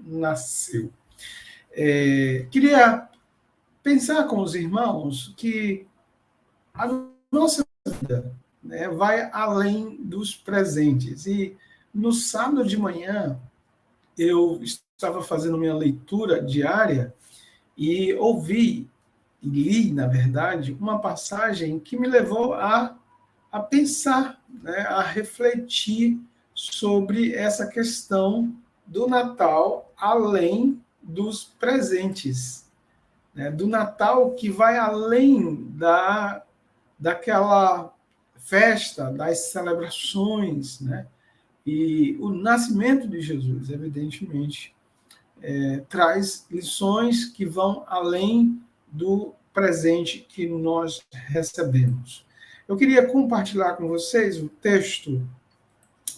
nasceu. Queria pensar com os irmãos que a nossa vida, né, vai além dos presentes. E no sábado de manhã, eu estava fazendo minha leitura diária e ouvi, e li, na verdade, uma passagem que me levou a pensar, né, a refletir sobre essa questão do Natal além dos presentes, né, do Natal que vai além daquela festa, das celebrações, né? E o nascimento de Jesus, evidentemente, traz lições que vão além do presente que nós recebemos. Eu queria compartilhar com vocês o texto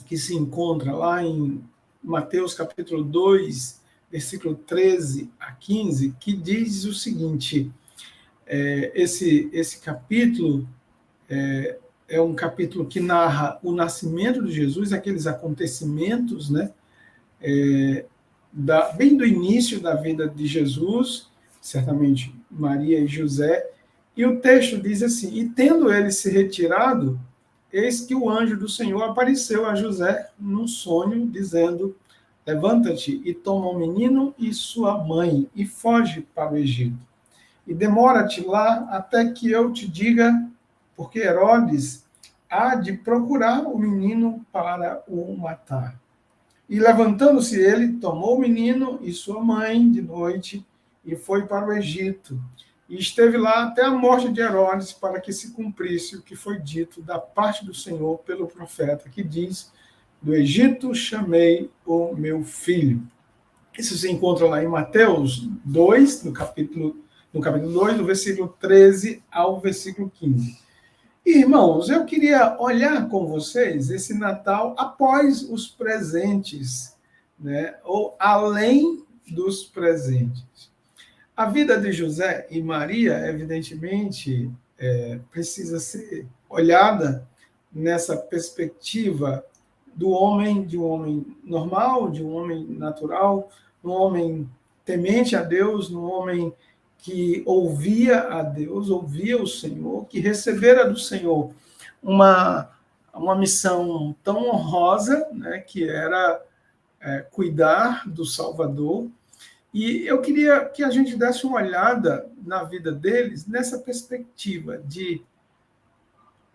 que se encontra lá em Mateus capítulo 2, versículo 13 a 15, que diz o seguinte: esse capítulo é um capítulo que narra o nascimento de Jesus, aqueles acontecimentos, né, bem do início da vida de Jesus, certamente Maria e José, e o texto diz assim: e tendo ele se retirado, eis que o anjo do Senhor apareceu a José num sonho, dizendo: levanta-te e toma o menino e sua mãe, e foge para o Egito. E demora-te lá até que eu te diga, porque Herodes há de procurar o menino para o matar. E levantando-se ele, tomou o menino e sua mãe de noite e foi para o Egito. E esteve lá até a morte de Herodes, para que se cumprisse o que foi dito da parte do Senhor pelo profeta, que diz: do Egito chamei o meu filho. Isso se encontra lá em Mateus 2, no capítulo 2, do versículo 13 ao versículo 15. Irmãos, eu queria olhar com vocês esse Natal após os presentes, né? Ou além dos presentes. A vida de José e Maria, evidentemente, precisa ser olhada nessa perspectiva do homem, de um homem normal, de um homem natural, um homem temente a Deus, um homem que ouvia a Deus, ouvia o Senhor, que recebera do Senhor uma missão tão honrosa, né, que era cuidar do Salvador. E eu queria que a gente desse uma olhada na vida deles nessa perspectiva de,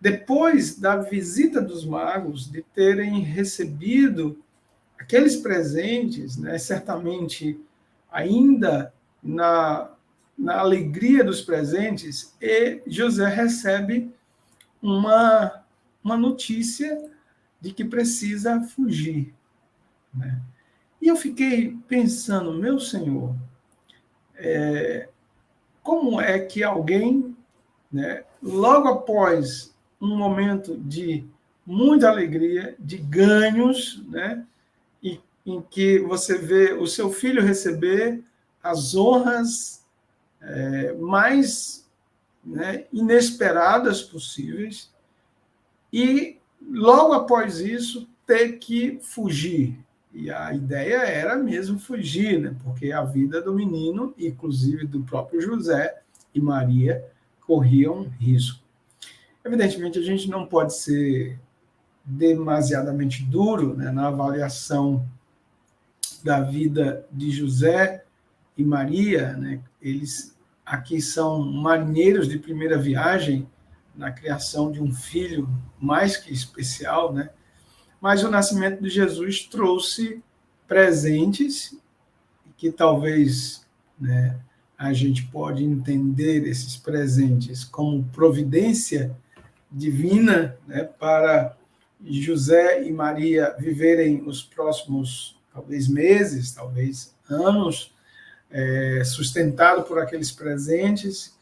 depois da visita dos magos, de terem recebido aqueles presentes, né, certamente ainda na alegria dos presentes, e José recebe uma notícia de que precisa fugir, né? E eu fiquei pensando, meu Senhor, como é que alguém, né, logo após um momento de muita alegria, de ganhos, né, em que você vê o seu filho receber as honras mais, né, inesperadas possíveis, e logo após isso ter que fugir. E a ideia era mesmo fugir, né, porque a vida do menino, inclusive do próprio José e Maria, corriam risco. Evidentemente, a gente não pode ser demasiadamente duro, né, na avaliação da vida de José e Maria, né? Eles aqui são marinheiros de primeira viagem na criação de um filho mais que especial, né? Mas o nascimento de Jesus trouxe presentes que talvez, né, a gente pode entender esses presentes como providência divina, né, para José e Maria viverem os próximos, talvez meses, talvez anos, sustentado por aqueles presentes,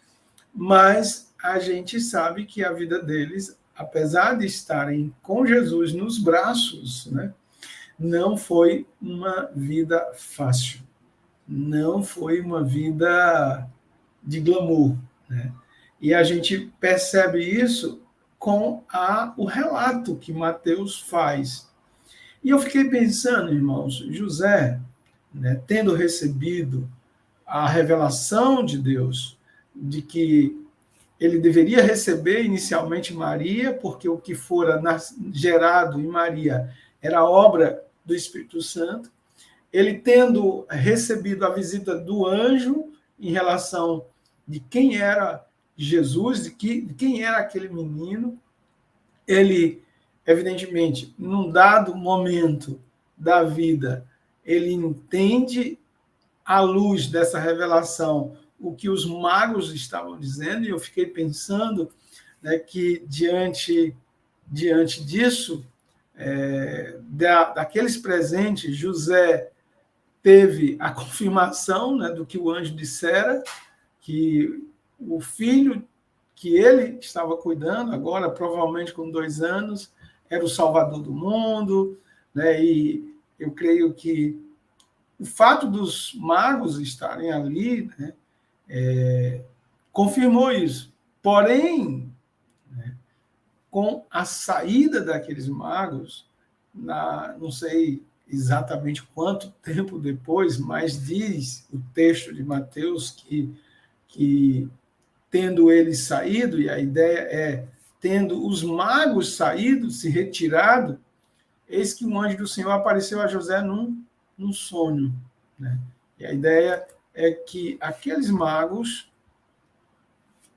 mas a gente sabe que a vida deles, apesar de estarem com Jesus nos braços, né, não foi uma vida fácil, não foi uma vida de glamour, né? E a gente percebe isso com o relato que Mateus faz. E eu fiquei pensando, irmãos, José, né, tendo recebido a revelação de Deus de que ele deveria receber inicialmente Maria, porque o que fora gerado em Maria era obra do Espírito Santo, ele tendo recebido a visita do anjo em relação de quem era Jesus, de quem era aquele menino, ele, evidentemente, num dado momento da vida, ele entende, à luz dessa revelação, o que os magos estavam dizendo, e eu fiquei pensando, né, que diante disso, daqueles presentes, José teve a confirmação, né, do que o anjo dissera, que o filho que ele estava cuidando, agora provavelmente com 2 anos, era o salvador do mundo, né, e eu creio que o fato dos magos estarem ali, né, confirmou isso. Porém, né, com a saída daqueles magos, não sei exatamente quanto tempo depois, mas diz o texto de Mateus que tendo eles saído, e a ideia é, tendo os magos saído, se retirado, eis que um anjo do Senhor apareceu a José num sonho. Né? E a ideia é que aqueles magos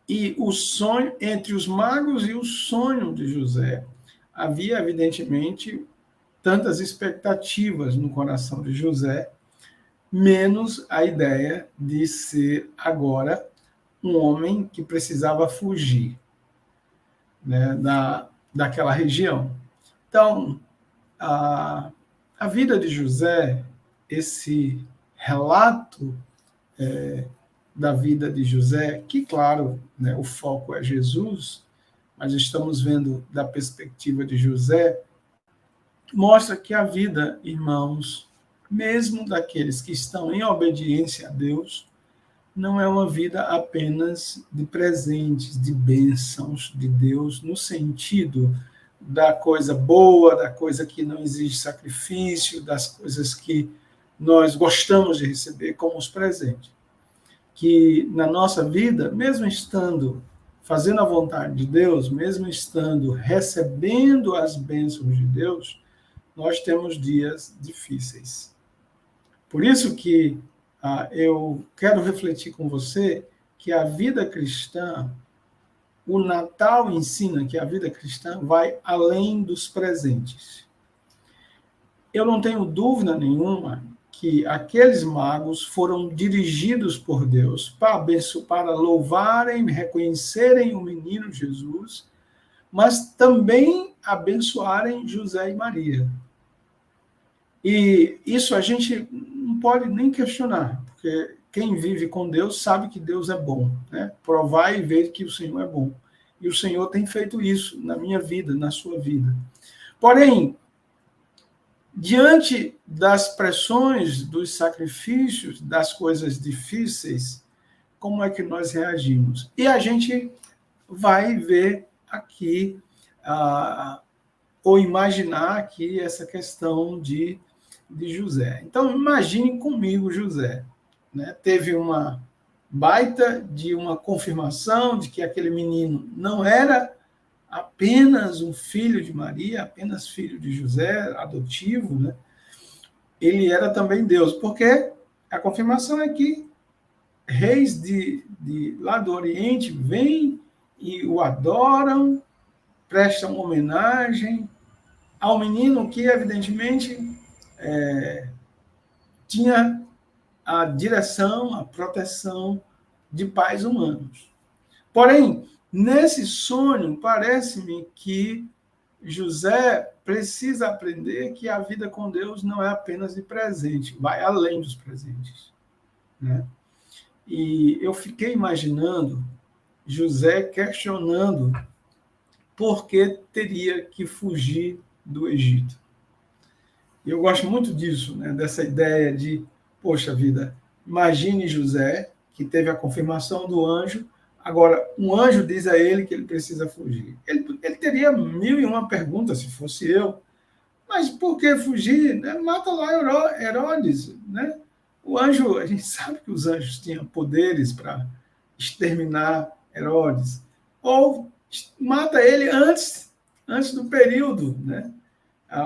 e o sonho, entre os magos e o sonho de José, havia, evidentemente, tantas expectativas no coração de José, menos a ideia de ser agora um homem que precisava fugir, né, daquela região. Então, a vida de José, esse relato da vida de José, que, claro, né, o foco é Jesus, mas estamos vendo da perspectiva de José, mostra que a vida, irmãos, mesmo daqueles que estão em obediência a Deus, não é uma vida apenas de presentes, de bênçãos de Deus, no sentido da coisa boa, da coisa que não exige sacrifício, das coisas que nós gostamos de receber como os presentes. Que na nossa vida, mesmo estando fazendo a vontade de Deus, mesmo estando recebendo as bênçãos de Deus, nós temos dias difíceis. Por isso que eu quero refletir com você que a vida cristã, o Natal ensina que a vida cristã vai além dos presentes. Eu não tenho dúvida nenhuma que aqueles magos foram dirigidos por Deus para louvarem, reconhecerem o menino Jesus, mas também abençoarem José e Maria. E isso a gente não pode nem questionar, porque quem vive com Deus sabe que Deus é bom, né? Provar e ver que o Senhor é bom. E o Senhor tem feito isso na minha vida, na sua vida. Porém, diante das pressões, dos sacrifícios, das coisas difíceis, como é que nós reagimos? E a gente vai ver aqui, ou imaginar aqui essa questão de José. Então, imagine comigo José. Né? Teve uma baita de uma confirmação de que aquele menino não era apenas um filho de Maria, apenas filho de José, adotivo, né? Ele era também Deus, porque a confirmação é que reis lá do Oriente vêm e o adoram, prestam homenagem ao menino que, evidentemente, tinha a direção, a proteção de pais humanos. Porém, nesse sonho, parece-me que José precisa aprender que a vida com Deus não é apenas de presente, vai além dos presentes. Né? E eu fiquei imaginando José questionando por que teria que fugir do Egito. E eu gosto muito disso, né? Dessa ideia de, poxa vida, imagine José, que teve a confirmação do anjo, agora um anjo diz a ele que ele precisa fugir. Ele teria 1001 perguntas se fosse eu, mas por que fugir? Mata lá Herodes, né? O anjo, a gente sabe que os anjos tinham poderes para exterminar Herodes, ou mata ele antes do período, né?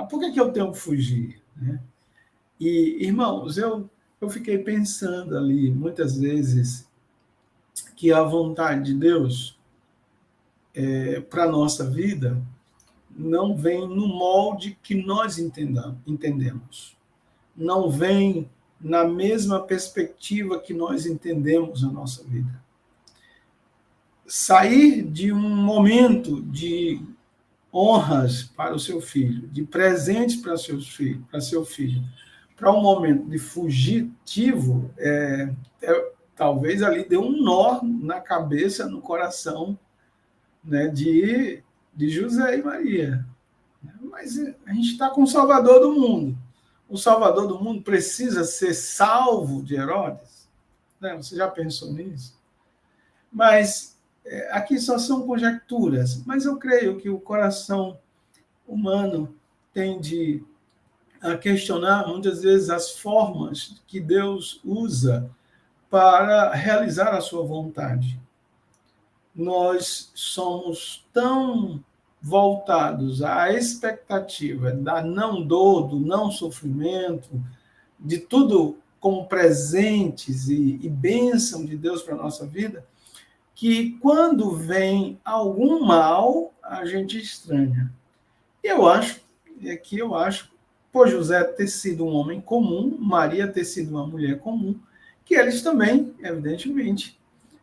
Por que eu tenho que fugir? Né? E, irmãos, eu fiquei pensando ali, muitas vezes, que a vontade de Deus para a nossa vida não vem no molde que nós entendemos. Não vem na mesma perspectiva que nós entendemos a nossa vida. Sair de um momento de honras para o seu filho, de presentes para seu filho, para um momento de fugitivo, talvez ali dê um nó na cabeça, no coração, né, de José e Maria. Mas a gente está com o Salvador do mundo. O Salvador do mundo precisa ser salvo de Herodes? Né? Você já pensou nisso? Mas aqui só são conjecturas. Mas eu creio que o coração humano tende a questionar muitas vezes as formas que Deus usa para realizar a sua vontade. Nós somos tão voltados à expectativa da não dor, do não sofrimento, de tudo como presentes e bênção de Deus para a nossa vida, que quando vem algum mal, a gente estranha. Eu acho, por José ter sido um homem comum, Maria ter sido uma mulher comum, que eles também, evidentemente,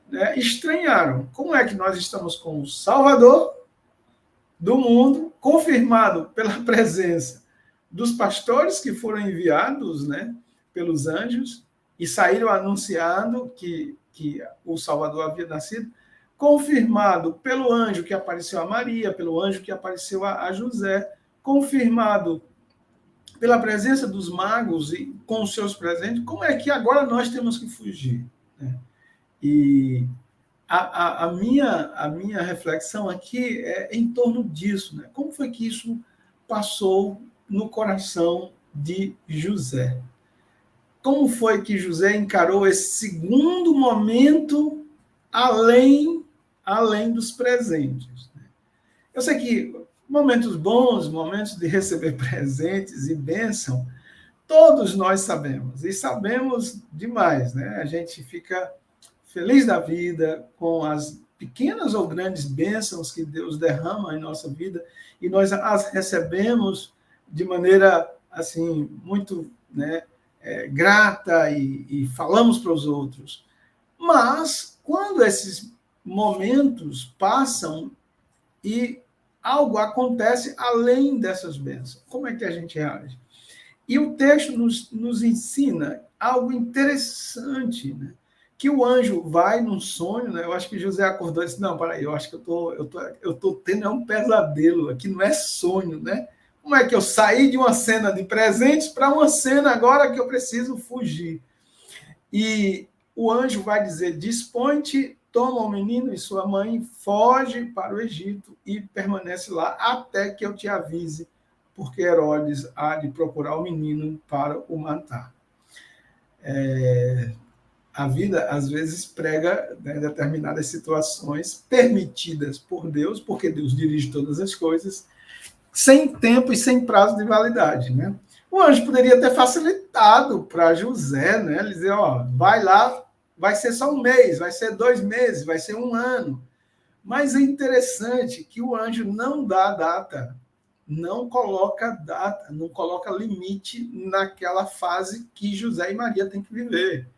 né, estranharam. Como é que nós estamos com o Salvador do mundo, confirmado pela presença dos pastores que foram enviados, né, pelos anjos e saíram anunciando que o Salvador havia nascido, confirmado pelo anjo que apareceu a Maria, pelo anjo que apareceu a José, confirmado pela presença dos magos e com os seus presentes. Como é que agora nós temos que fugir? Né? E a minha reflexão aqui é em torno disso. Né? Como foi que isso passou no coração de José? Como foi que José encarou esse segundo momento além dos presentes? Eu sei que momentos bons, momentos de receber presentes e bênção, todos nós sabemos, e sabemos demais, né? A gente fica feliz da vida com as pequenas ou grandes bênçãos que Deus derrama em nossa vida e nós as recebemos de maneira assim muito, né, grata e falamos para os outros. Mas quando esses momentos passam e algo acontece além dessas bênçãos, como é que a gente reage? E o texto nos ensina algo interessante, né? Que o anjo vai num sonho, né? Eu acho que José acordou e disse, não, peraí, eu acho que eu tô tendo um pesadelo, aqui não é sonho, né? Como é que eu saí de uma cena de presentes para uma cena agora que eu preciso fugir? E o anjo vai dizer, dispõe-te, toma o menino e sua mãe, foge para o Egito e permanece lá até que eu te avise, porque Herodes há de procurar o menino para o matar. A vida, às vezes, prega, né, determinadas situações permitidas por Deus, porque Deus dirige todas as coisas, sem tempo e sem prazo de validade. Né? O anjo poderia ter facilitado para José, né? Ele dizer, ó, vai lá, vai ser só um mês, vai ser 2 meses, vai ser 1 ano. Mas é interessante que o anjo não dá data, não coloca data, não coloca limite naquela fase que José e Maria têm que viver.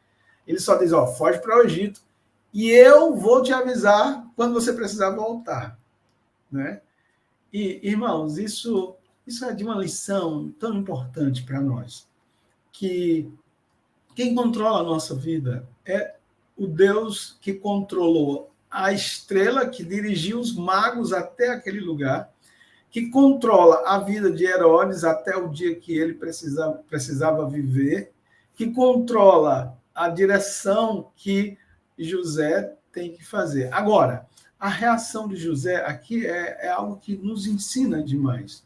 Ele só diz, ó, foge para o Egito e eu vou te avisar quando você precisar voltar, né? E, irmãos, isso é de uma lição tão importante para nós, que quem controla a nossa vida é o Deus que controlou a estrela que dirigiu os magos até aquele lugar, que controla a vida de Herodes até o dia que ele precisava viver, que controla a direção que José tem que fazer. Agora, a reação de José aqui é algo que nos ensina demais.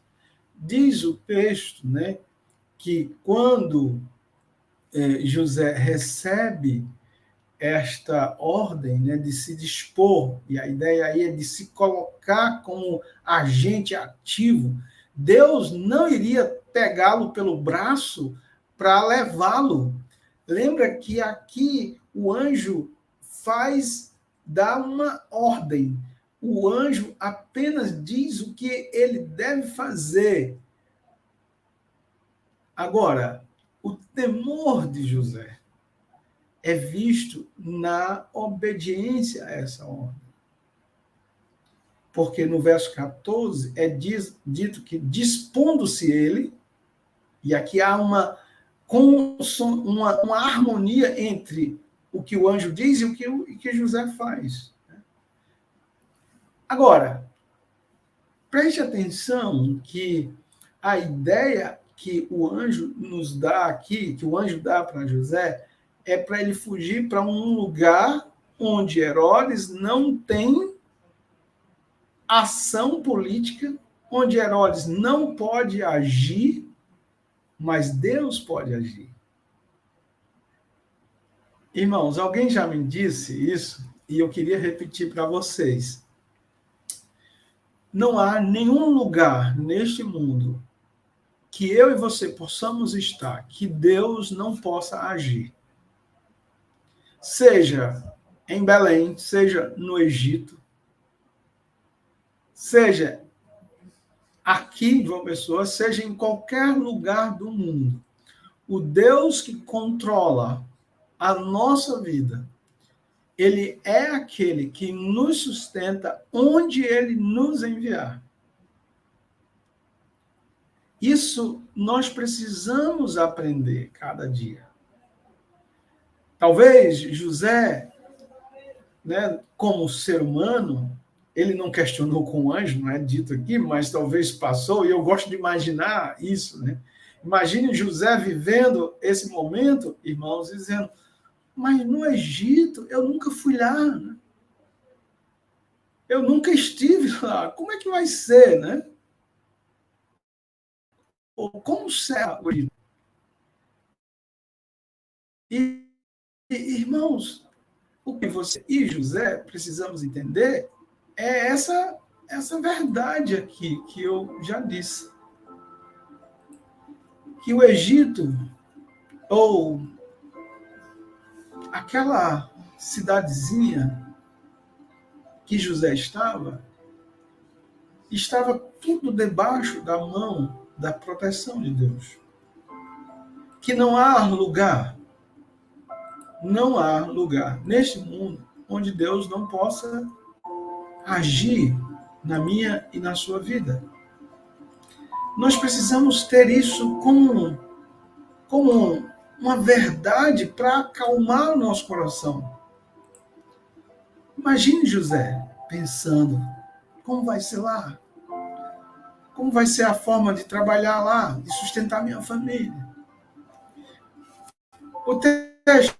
Diz o texto, né, que quando José recebe esta ordem, né, de se dispor, e a ideia aí é de se colocar como agente ativo, Deus não iria pegá-lo pelo braço para levá-lo. Lembra que aqui o anjo dá uma ordem. O anjo apenas diz o que ele deve fazer. Agora, o temor de José é visto na obediência a essa ordem. Porque no verso 14 é dito que, dispondo-se ele, e aqui há uma harmonia entre o que o anjo diz e o que José faz. Agora, preste atenção que a ideia que o anjo nos dá aqui, que o anjo dá para José, é para ele fugir para um lugar onde Herodes não tem ação política, onde Herodes não pode agir, mas Deus pode agir. Irmãos, alguém já me disse isso e eu queria repetir para vocês. Não há nenhum lugar neste mundo que eu e você possamos estar que Deus não possa agir. Seja em Belém, seja no Egito, seja aqui em João Pessoa, seja em qualquer lugar do mundo. O Deus que controla a nossa vida, ele é aquele que nos sustenta onde ele nos enviar. Isso nós precisamos aprender cada dia. Talvez José, né, como ser humano, ele não questionou com o anjo, não é dito aqui, mas talvez passou, e eu gosto de imaginar isso, né? Imagine José vivendo esse momento, irmãos, dizendo, mas no Egito eu nunca fui lá, né? Eu nunca estive lá, como é que vai ser, né? Ou como será o Egito? E, irmãos, o que você e José precisamos entender é essa verdade aqui que eu já disse. Que o Egito, ou aquela cidadezinha que José estava tudo debaixo da mão da proteção de Deus. Que não há lugar neste mundo onde Deus não possa agir na minha e na sua vida. Nós precisamos ter isso como uma verdade para acalmar o nosso coração. Imagine José pensando, como vai ser lá? Como vai ser a forma de trabalhar lá, de sustentar minha família? O texto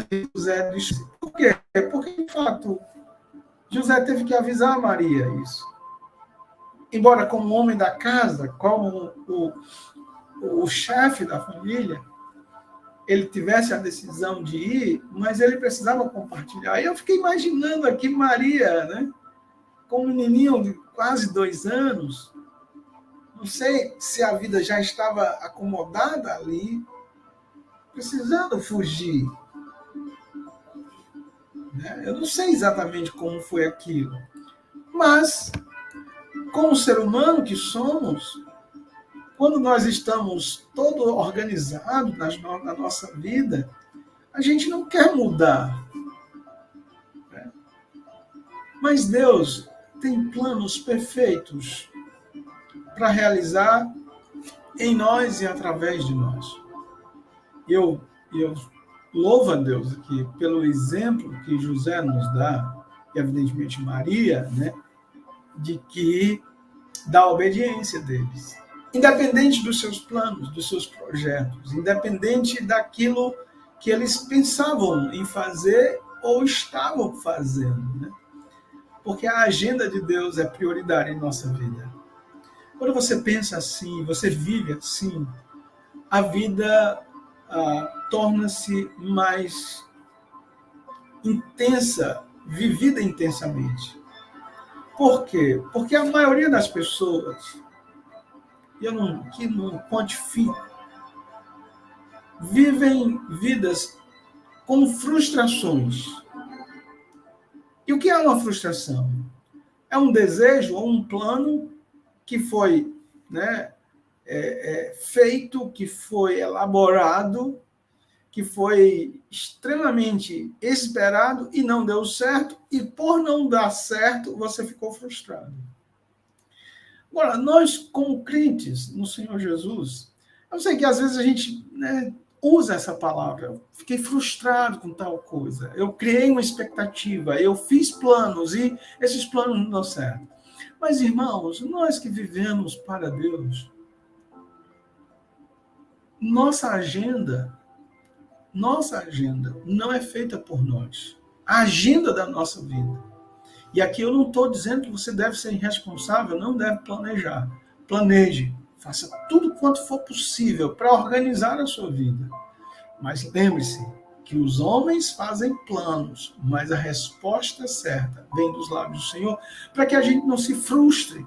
de José diz, por quê? Porque, de fato, José teve que avisar Maria isso. Embora como homem da casa, como o chefe da família, ele tivesse a decisão de ir, mas ele precisava compartilhar. Aí eu fiquei imaginando aqui Maria, né, com um menininho de quase 2 anos, não sei se a vida já estava acomodada ali, precisando fugir. Né? Eu não sei exatamente como foi aquilo, mas, como ser humano que somos, quando nós estamos todo organizados na nossa vida, a gente não quer mudar. Né? Mas Deus tem planos perfeitos para realizar em nós e através de nós. Eu louvo a Deus aqui pelo exemplo que José nos dá, e evidentemente Maria, né, da obediência deles. Independente dos seus planos, dos seus projetos, independente daquilo que eles pensavam em fazer ou estavam fazendo, né? Porque a agenda de Deus é prioridade em nossa vida. Quando você pensa assim, você vive assim, a vida torna-se mais intensa, vivida intensamente. Por quê? Porque a maioria das pessoas, eu não quantifico, vivem vidas com frustrações. E o que é uma frustração? É um desejo ou um plano que foi, né, feito, que foi elaborado, que foi extremamente esperado e não deu certo, e por não dar certo, você ficou frustrado. Agora, nós, como crentes no Senhor Jesus, eu sei que às vezes a gente, né, usa essa palavra. Eu fiquei frustrado com tal coisa. Eu criei uma expectativa, eu fiz planos e esses planos não dão certo. Mas, irmãos, nós que vivemos para Deus, nossa agenda não é feita por nós. A agenda da nossa vida. E aqui eu não estou dizendo que você deve ser irresponsável, não deve planejar. Planeje, faça tudo quanto for possível para organizar a sua vida. Mas lembre-se que os homens fazem planos, mas a resposta certa vem dos lábios do Senhor, para que a gente não se frustre.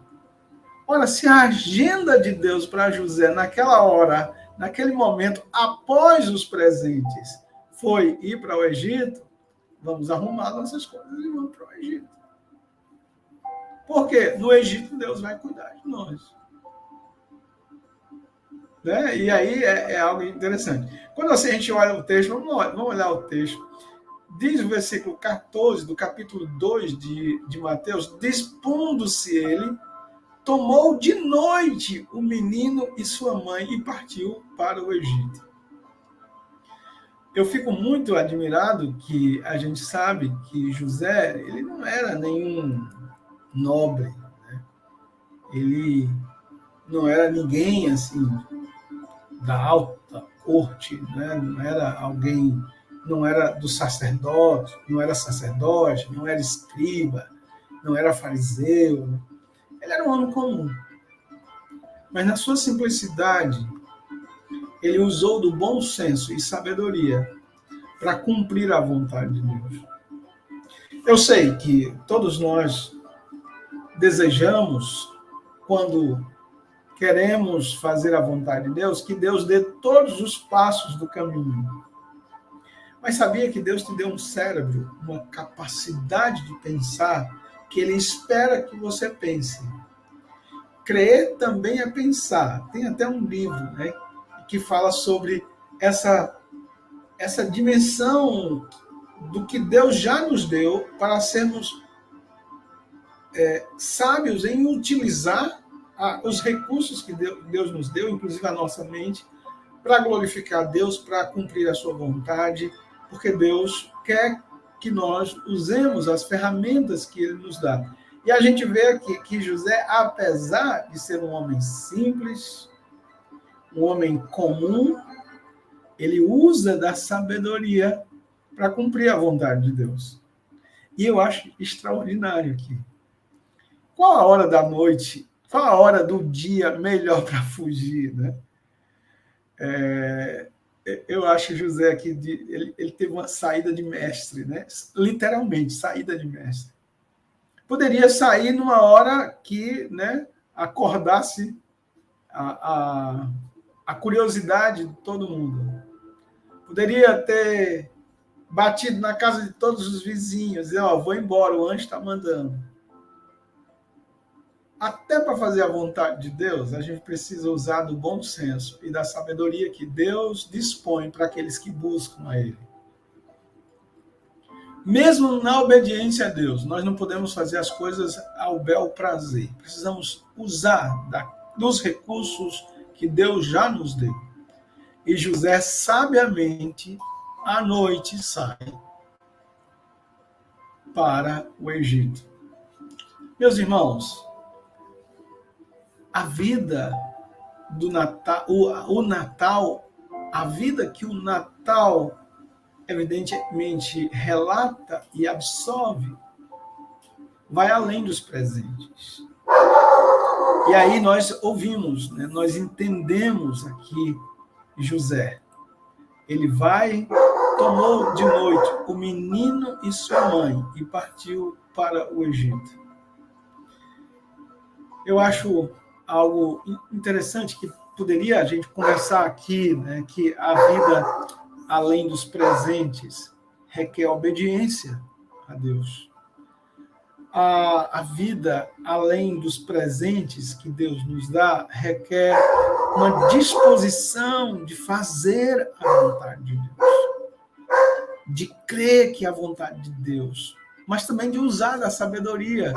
Ora, se a agenda de Deus para José naquela hora, naquele momento, após os presentes, foi ir para o Egito, vamos arrumar nossas coisas e vamos para o Egito. Porque no Egito Deus vai cuidar de nós. Né? E aí é algo interessante. Quando a gente olha o texto, vamos olhar o texto. Diz o versículo 14 do capítulo 2 de Mateus: dispondo-se ele, tomou de noite o menino e sua mãe e partiu para o Egito. Eu fico muito admirado que a gente sabe que José, ele não era nenhum nobre, né? Ele não era ninguém assim da alta corte, né? Não era alguém, não era do sacerdote, não era sacerdote, não era escriba, não era fariseu. Ele era um homem comum. Mas na sua simplicidade, ele usou do bom senso e sabedoria para cumprir a vontade de Deus. Eu sei que todos nós desejamos, quando queremos fazer a vontade de Deus, que Deus dê todos os passos do caminho. Mas sabia que Deus te deu um cérebro, uma capacidade de pensar, que Ele espera que você pense. Crer também é pensar. Tem até um livro, né, que fala sobre essa dimensão do que Deus já nos deu para sermos sábios em utilizar os recursos que Deus nos deu, inclusive a nossa mente, para glorificar Deus, para cumprir a sua vontade, porque Deus quer que nós usemos as ferramentas que Ele nos dá. E a gente vê aqui que José, apesar de ser um homem simples, um homem comum, ele usa da sabedoria para cumprir a vontade de Deus. E eu acho extraordinário aqui. Qual a hora da noite, qual a hora do dia melhor para fugir, né? Eu acho que José aqui, ele teve uma saída de mestre, né? Literalmente, saída de mestre. Poderia sair numa hora que, né, acordasse a curiosidade de todo mundo. Poderia ter batido na casa de todos os vizinhos, dizer, vou embora, o anjo está mandando. Até para fazer a vontade de Deus, a gente precisa usar do bom senso e da sabedoria que Deus dispõe para aqueles que buscam a Ele. Mesmo na obediência a Deus, nós não podemos fazer as coisas ao bel prazer. Precisamos usar dos recursos que Deus já nos deu. E José, sabiamente, à noite sai para o Egito. Meus irmãos, a vida do Natal, o Natal, a vida que o Natal evidentemente relata e absorve, vai além dos presentes. E aí nós ouvimos, né, nós entendemos aqui José. Ele vai, tomou de noite o menino e sua mãe e partiu para o Egito. Eu acho algo interessante que poderia a gente conversar aqui, né, que a vida além dos presentes requer obediência a Deus. A vida além dos presentes que Deus nos dá requer uma disposição de fazer a vontade de Deus, de crer que é a vontade de Deus, mas também de usar da sabedoria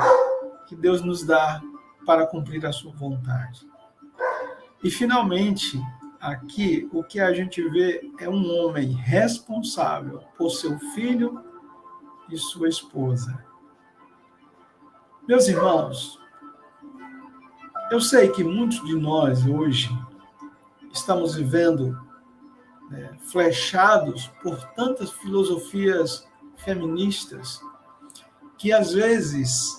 que Deus nos dá para cumprir a sua vontade. E, finalmente, aqui o que a gente vê é um homem responsável por seu filho e sua esposa. Meus irmãos, eu sei que muitos de nós hoje estamos vivendo flechados por tantas filosofias feministas que, às vezes,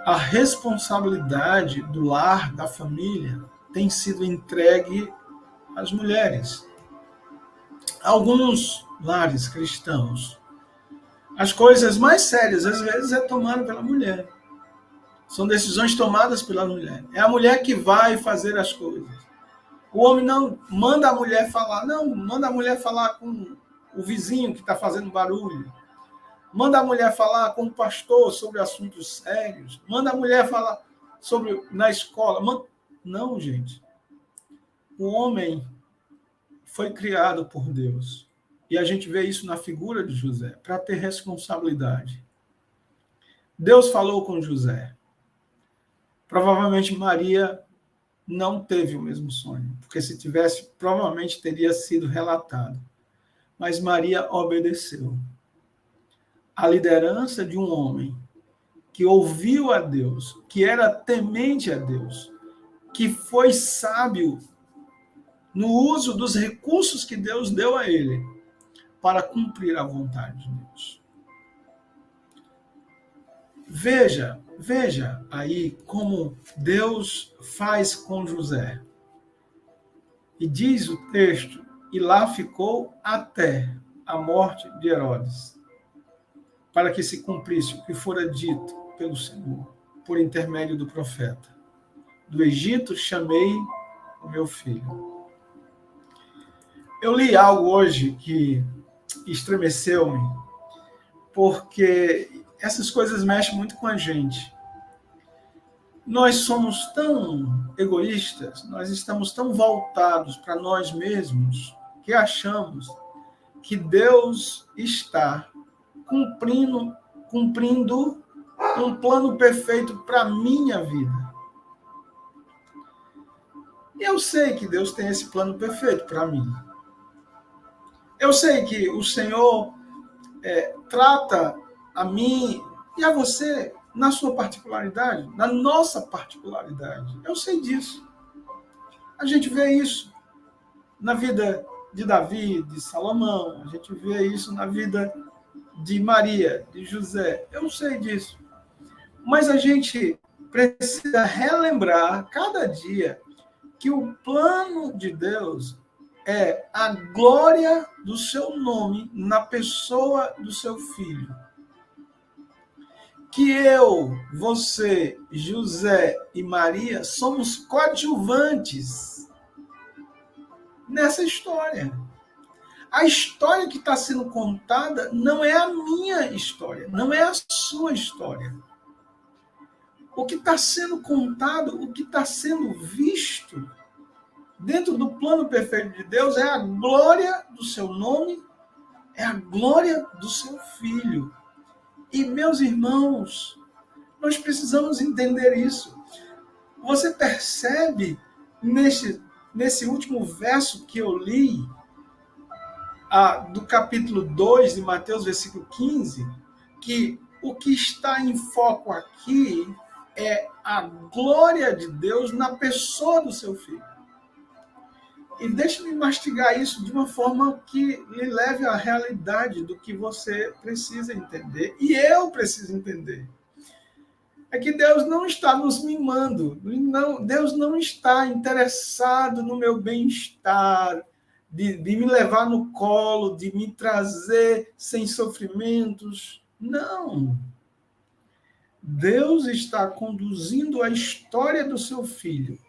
a responsabilidade do lar, da família, tem sido entregue às mulheres. Alguns lares cristãos, as coisas mais sérias, às vezes, é tomada pela mulher. São decisões tomadas pela mulher. É a mulher que vai fazer as coisas. O homem não manda a mulher falar, não, manda a mulher falar com o vizinho que está fazendo barulho. Manda a mulher falar com o pastor sobre assuntos sérios. Manda a mulher falar na escola. Não, gente. O homem foi criado por Deus. E a gente vê isso na figura de José, para ter responsabilidade. Deus falou com José. Provavelmente Maria não teve o mesmo sonho, porque se tivesse, provavelmente teria sido relatado. Mas Maria obedeceu. A liderança de um homem que ouviu a Deus, que era temente a Deus, que foi sábio no uso dos recursos que Deus deu a ele para cumprir a vontade de Deus. Veja aí como Deus faz com José. E diz o texto, e lá ficou até a morte de Herodes, para que se cumprisse o que fora dito pelo Senhor, por intermédio do profeta. Do Egito chamei o meu filho. Eu li algo hoje que estremeceu-me, porque essas coisas mexem muito com a gente. Nós somos tão egoístas, nós estamos tão voltados para nós mesmos, que achamos que Deus está cumprindo um plano perfeito para a minha vida. E eu sei que Deus tem esse plano perfeito para mim. Eu sei que o Senhor trata a mim e a você na sua particularidade, na nossa particularidade. Eu sei disso. A gente vê isso na vida de Davi, de Salomão, a gente vê isso na vida de Maria, de José. Eu sei disso. Mas a gente precisa relembrar cada dia que o plano de Deus é a glória do seu nome na pessoa do seu filho. Que eu, você, José e Maria somos coadjuvantes nessa história. A história que está sendo contada não é a minha história, não é a sua história. O que está sendo contado, o que está sendo visto dentro do plano perfeito de Deus é a glória do seu nome, é a glória do seu filho. E, meus irmãos, nós precisamos entender isso. Você percebe nesse último verso que eu li, do capítulo 2 de Mateus, versículo 15, que o que está em foco aqui é a glória de Deus na pessoa do seu filho. E deixe-me mastigar isso de uma forma que lhe leve à realidade do que você precisa entender. E eu preciso entender. É que Deus não está nos mimando. Deus não está interessado no meu bem-estar. de me levar no colo, de me trazer sem sofrimentos. Não. Deus está conduzindo a história do seu filho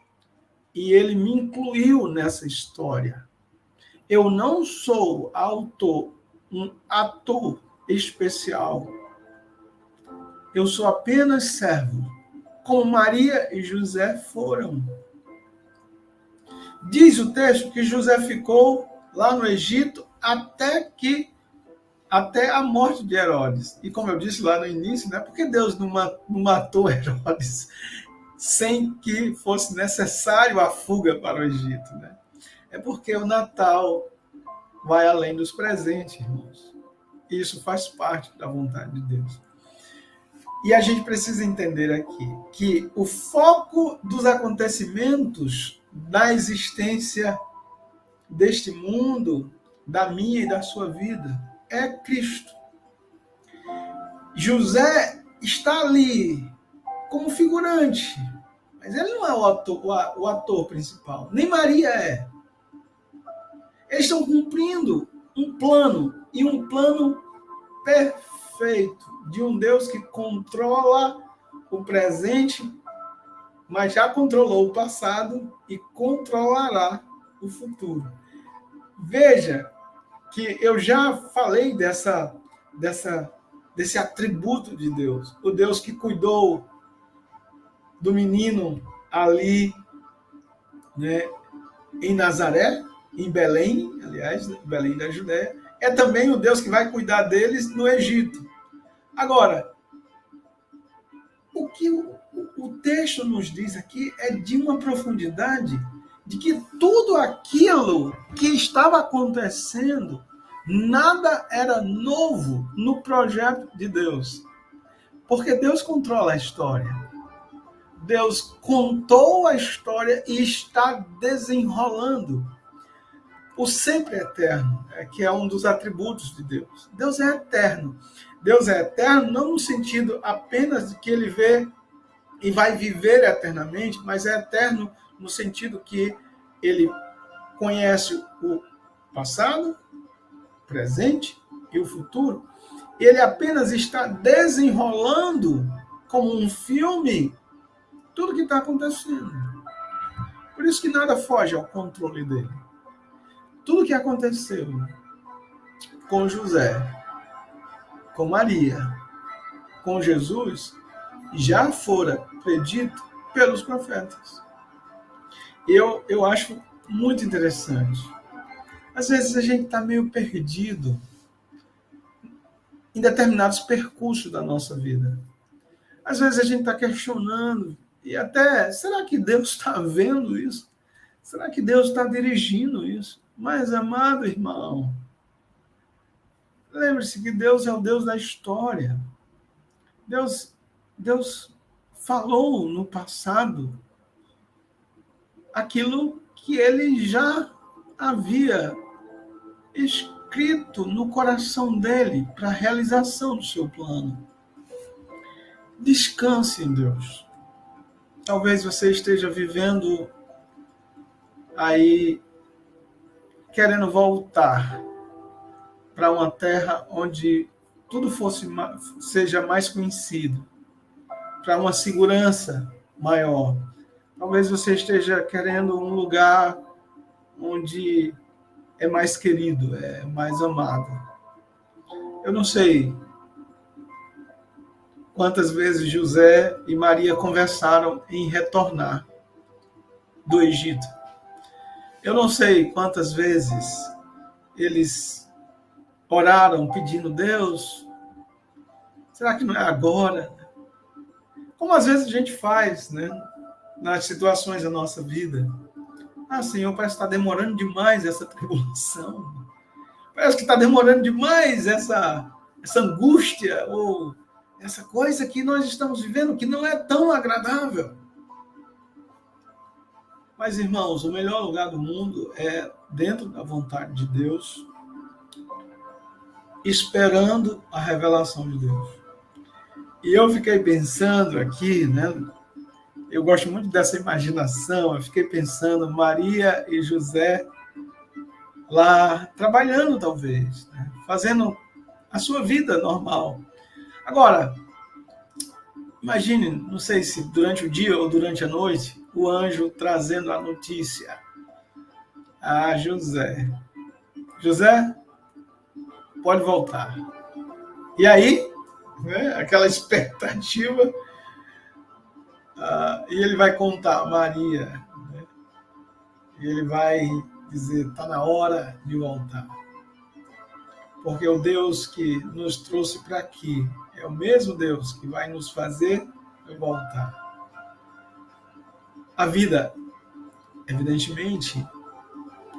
e ele me incluiu nessa história. Eu não sou um ator especial. Eu sou apenas servo, como Maria e José foram. Diz o texto que José ficou lá no Egito até a morte de Herodes. E como eu disse lá no início, né, por que Deus não matou Herodes sem que fosse necessário a fuga para o Egito? Né? É porque o Natal vai além dos presentes, irmãos. Isso faz parte da vontade de Deus. E a gente precisa entender aqui que o foco dos acontecimentos da existência deste mundo, da minha e da sua vida, é Cristo. José está ali como figurante, mas ele não é o ator principal, nem Maria é. Eles estão cumprindo um plano, e um plano perfeito, de um Deus que controla o presente, mas já controlou o passado e controlará o futuro. Veja que eu já falei desse atributo de Deus, o Deus que cuidou do menino ali, né, em Nazaré, em Belém, aliás, Belém da Judéia, é também o Deus que vai cuidar deles no Egito. Agora, o que o texto nos diz aqui é de uma profundidade de que tudo aquilo que estava acontecendo, nada era novo no projeto de Deus. Porque Deus controla a história. Deus contou a história e está desenrolando. O sempre eterno, que é um dos atributos de Deus. Deus é eterno. Deus é eterno não no sentido apenas de que ele vê e vai viver eternamente, mas é eterno no sentido que ele conhece o passado, o presente e o futuro. Ele apenas está desenrolando como um filme tudo que está acontecendo. Por isso que nada foge ao controle dele. Tudo que aconteceu com José, com Maria, com Jesus, já fora predito pelos profetas. Eu acho muito interessante. Às vezes a gente está meio perdido em determinados percursos da nossa vida. Às vezes a gente está questionando e até, será que Deus está vendo isso? Será que Deus está dirigindo isso? Mas, amado irmão, lembre-se que Deus é o Deus da história. Deus falou no passado aquilo que ele já havia escrito no coração dele para a realização do seu plano. Descanse em Deus. Talvez você esteja vivendo aí querendo voltar para uma terra onde tudo seja mais conhecido, para uma segurança maior. Talvez você esteja querendo um lugar onde é mais querido, é mais amado. Eu não sei quantas vezes José e Maria conversaram em retornar do Egito. Eu não sei quantas vezes eles oraram pedindo, Deus, será que não é agora? Como às vezes a gente faz, né, nas situações da nossa vida. Senhor, parece que está demorando demais essa tribulação. Parece que está demorando demais essa angústia, ou essa coisa que nós estamos vivendo, que não é tão agradável. Mas, irmãos, o melhor lugar do mundo é dentro da vontade de Deus, esperando a revelação de Deus. E eu fiquei pensando aqui, né? Eu gosto muito dessa imaginação, eu fiquei pensando, Maria e José lá trabalhando, talvez, né? Fazendo a sua vida normal. Agora, imagine, não sei se durante o dia ou durante a noite, o anjo trazendo a notícia a José. José, pode voltar. E aí, né, aquela expectativa, e ele vai contar a Maria, né, e ele vai dizer, está na hora de voltar. Porque o Deus que nos trouxe para aqui é o mesmo Deus que vai nos fazer voltar. A vida, evidentemente,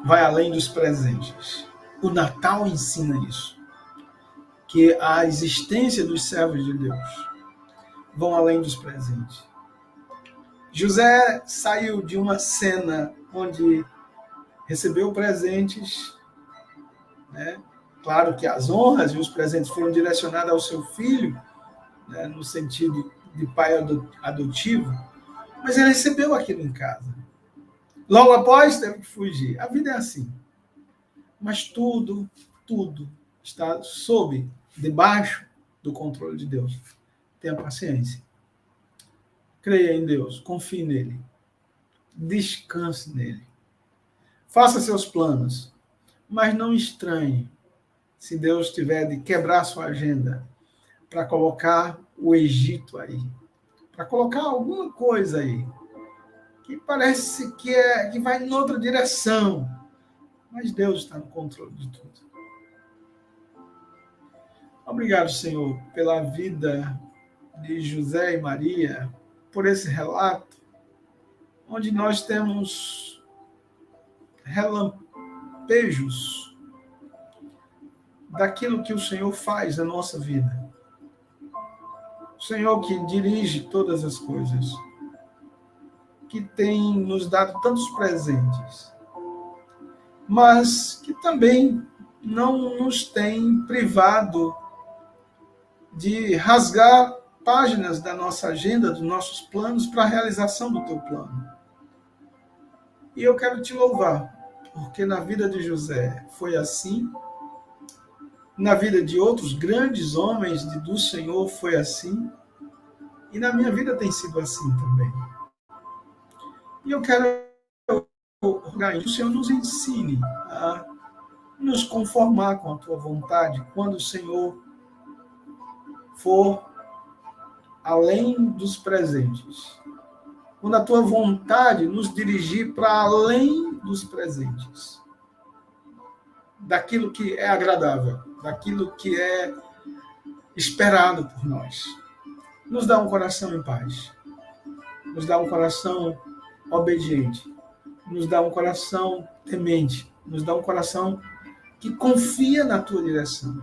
vai além dos presentes. O Natal ensina isso, que a existência dos servos de Deus vão além dos presentes. José saiu de uma cena onde recebeu presentes, né? Claro que as honras e os presentes foram direcionados ao seu filho, né? No sentido de pai adotivo, mas ele recebeu aquilo em casa. Logo após, teve que fugir. A vida é assim. Mas tudo está debaixo do controle de Deus. Tenha paciência. Creia em Deus, confie nele. Descanse nele. Faça seus planos, mas não estranhe se Deus tiver de quebrar sua agenda para colocar o Egito aí, para colocar alguma coisa aí que parece que vai em outra direção, mas Deus está no controle de tudo. Obrigado, Senhor, pela vida de José e Maria, por esse relato, onde nós temos relampejos daquilo que o Senhor faz na nossa vida. O Senhor que dirige todas as coisas, que tem nos dado tantos presentes, mas que também não nos tem privado de rasgar páginas da nossa agenda, dos nossos planos, para a realização do teu plano. E eu quero te louvar, porque na vida de José foi assim, na vida de outros grandes homens do Senhor foi assim, e na minha vida tem sido assim também. E eu quero que o Senhor nos ensine a nos conformar com a tua vontade quando o Senhor for além dos presentes. Quando a tua vontade nos dirigir para além dos presentes. Daquilo que é agradável, daquilo que é esperado por nós. Nos dá um coração em paz. Nos dá um coração obediente. Nos dá um coração temente. Nos dá um coração que confia na tua direção.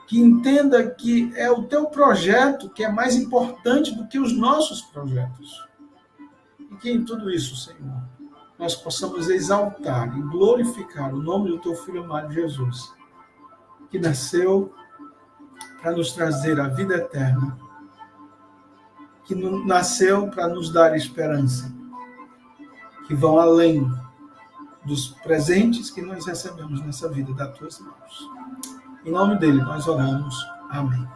Que entenda que é o teu projeto que é mais importante do que os nossos projetos. E que em tudo isso, Senhor, nós possamos exaltar e glorificar o nome do teu Filho amado Jesus, que nasceu para nos trazer a vida eterna, que nasceu para nos dar esperança, que vão além dos presentes que nós recebemos nessa vida das tuas mãos. Em nome dele nós oramos. Amém.